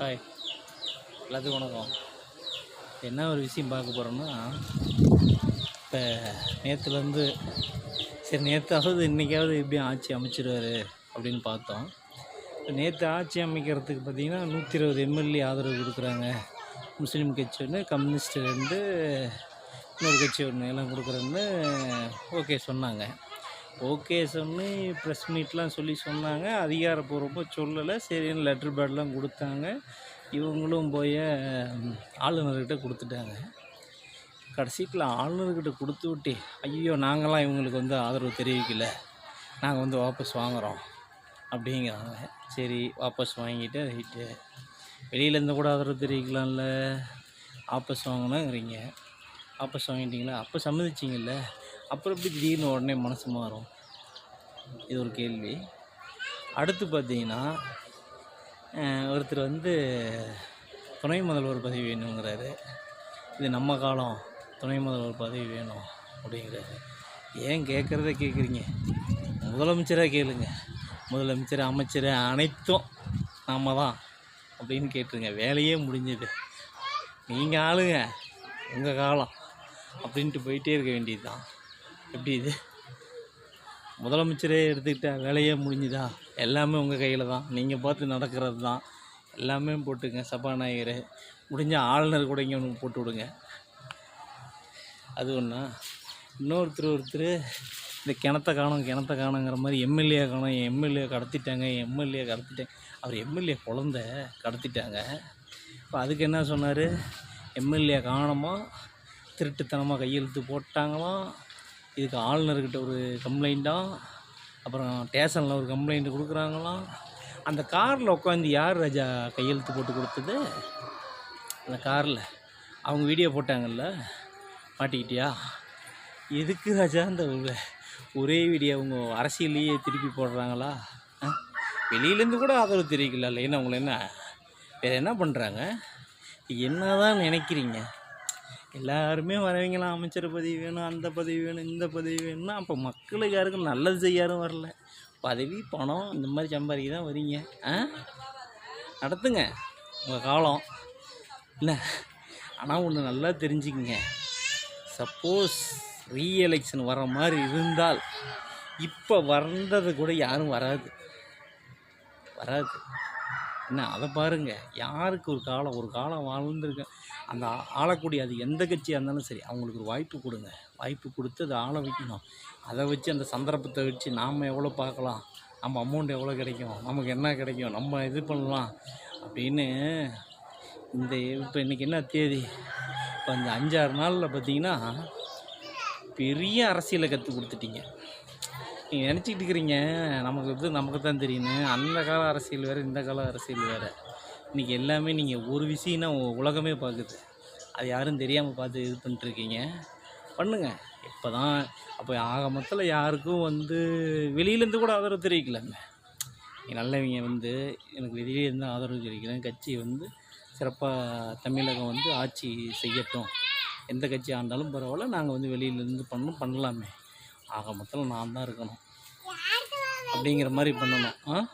Hi, எல்லாத்துக்கும் வணக்கம். என்ன ஒரு விஷயம் பார்க்க போகிறோன்னா, இப்போ நேற்றுலேருந்து சரி நேற்றாவது இன்றைக்காவது எப்படியும் ஆட்சி அமைச்சிருவார் அப்படின்னு பார்த்தோம். இப்போ நேற்று ஆட்சி அமைக்கிறதுக்கு பார்த்திங்கன்னா 120 எம்எல்ஏ ஆதரவு கொடுக்குறாங்க. முஸ்லீம் கட்சி ஒன்று, கம்யூனிஸ்ட் 2, இன்னொரு கட்சி ஒன்று எல்லாம் கொடுக்குறேன்னு ஓகே சொன்னாங்க. ஓகே சொன்னு ப்ரெஸ் மீட்லாம் சொல்லி சொன்னாங்க. அதிகாரப்பூர்வமாக சொல்லலை. சரின்னு லெட்ரு பேட்லாம் கொடுத்தாங்க. இவங்களும் போய் ஆளுநர்கிட்ட கொடுத்துட்டாங்க. கடைசியில் ஆளுநர்கிட்ட கொடுத்து விட்டு, ஐயோ நாங்களாம் இவங்களுக்கு ஆதரவு தெரிவிக்கலை, நாங்கள் வாபஸ் வாங்குகிறோம் அப்படிங்கிறாங்க. சரி, வாபஸ் வாங்கிட்டு ரைட்டு, வெளியிலேருந்து கூட ஆதரவு தெரிவிக்கலாம்ல, வாபஸ் வாங்கினாங்கிறீங்க. வாபஸ் வாங்கிட்டீங்களா? அப்போ சம்மதிச்சிங்கல்ல, அப்புறம் எப்படி திடீர்னு உடனே மனசு மாறும்? இது ஒரு கேள்வி. அடுத்து பார்த்தீங்கன்னா, ஒருத்தர் துணை முதல்வர் பதவி வேணுங்கிறாரு. இது நம்ம காலம், துணை முதல்வர் பதவி வேணும் அப்படிங்கிறாரு. ஏன் கேட்குறத கேட்குறீங்க? முதலமைச்சராக கேளுங்க. முதலமைச்சர், அமைச்சர் அனைத்தும் நாம் தான் அப்படின்னு கேட்டுருங்க. வேலையே முடிஞ்சது. நீங்கள் ஆளுங்க, உங்கள் காலம் அப்படின்ட்டு போயிட்டே இருக்க வேண்டியது தான். எப்படி இது? முதலமைச்சரே எடுத்துக்கிட்டா வேலையே முடிஞ்சுதா? எல்லாமே உங்கள் கையில் தான், நீங்கள் பார்த்து நடக்கிறது தான். எல்லாமே போட்டுங்க. சபாநாயகர் முடிஞ்சால் ஆளுநர் கூட இங்கே ஒன்று போட்டு விடுங்க. அது ஒன்றா. ஒருத்தர் இந்த கிணத்த காணுங்கிற மாதிரி எம்எல்ஏ காணும், எம்எல்ஏ கடத்திட்டாங்க. அவர் எம்எல்ஏ குழந்த கடத்திட்டாங்க. இப்போ அதுக்கு என்ன சொன்னார்? எம்எல்ஏ காணமா, திருட்டுத்தனமாக கையெழுத்து போட்டாங்களாம். இதுக்கு ஆளுநர்கிட்ட ஒரு கம்ப்ளைண்ட்டாக, அப்புறம் ஸ்டேஷனில் ஒரு கம்ப்ளைண்ட்டு கொடுக்குறாங்களாம். அந்த காரில் உட்காந்து யார் ராஜா கையெழுத்து போட்டு கொடுத்தது? அந்த காரில் அவங்க வீடியோ போட்டாங்கல்ல, மாட்டிக்கிட்டியா? எதுக்கு ராஜா அந்த ஒரே வீடியோ அவங்க அரசியலையே திருப்பி போடுறாங்களா? வெளியிலேருந்து கூட ஆதரவு தெரிவிக்கல. ஏன்னா அவங்கள என்ன வேறு என்ன பண்ணுறாங்க? என்ன தான் நினைக்கிறீங்க? எல்லாருமே வரவங்களாம், அமைச்சர் பதவி வேணும், அந்த பதவி வேணும், இந்த பதவி வேணும்னா அப்போ மக்களுக்கு யாருக்கும் நல்லது செய்யாரும் வரல. பதவி, பணம் இந்த மாதிரி சம்பாதிக்க தான் வரீங்க. நடத்துங்க உங்கள் காலம் இல்லை. ஆனால் ஒன்று நல்லா தெரிஞ்சுக்கங்க, சப்போஸ் ரீஎலெக்ஷன் வர மாதிரி இருந்தால் இப்போ வந்தது கூட யாரும் வராது. என்ன அதை பாருங்கள். யாருக்கு ஒரு காலம் வாழ்ந்துருக்கு அந்த ஆளக்கூடிய, அது எந்த கட்சியாக இருந்தாலும் சரி, அவங்களுக்கு ஒரு வாய்ப்பு கொடுங்க. வாய்ப்பு கொடுத்து அதை ஆள வைக்கணும். அதை வச்சு அந்த சந்தர்ப்பத்தை வச்சு நாம் எவ்வளோ பார்க்கலாம், நம்ம அமௌண்ட் எவ்வளோ கிடைக்கும், நமக்கு என்ன கிடைக்கும், நம்ம இது பண்ணலாம் அப்படின்னு. இப்போ இன்றைக்கி என்ன தேதி? இப்போ இந்த 5-6 நாளில் பார்த்திங்கன்னா பெரிய அரசியலை கற்றுக் கொடுத்துட்டீங்க. நீங்கள் நினச்சிக்கிட்டு இருக்கிறீங்க நமக்கு தான் தெரியுன்னு. அந்த கால அரசியல் வேறு, இந்த கால அரசியல் வேறு. இன்றைக்கி எல்லாமே நீங்கள் ஒரு விஷயம்னா உலகமே பார்க்குது, அது யாரும் தெரியாமல் பார்த்து இது பண்ணிட்டுருக்கீங்க. பண்ணுங்கள் இப்போ தான். அப்போ ஆக மொத்தத்தில் யாருக்கும் வெளியிலேருந்து கூட ஆதரவு தெரிவிக்கலாங்க. நல்லவங்க எனக்கு வெளியிலேருந்து ஆதரவு தெரிவிக்கிறேன், கட்சி சிறப்பாக தமிழகம் ஆட்சி செய்யட்டும், எந்த கட்சி ஆண்டாலும் பரவாயில்ல, நாங்கள் வெளியிலேருந்து பண்ணலாமே. ஆக மொத்தத்தில் நான் தான் இருக்கணும் அப்படிங்கிற மாதிரி பண்ணணும்.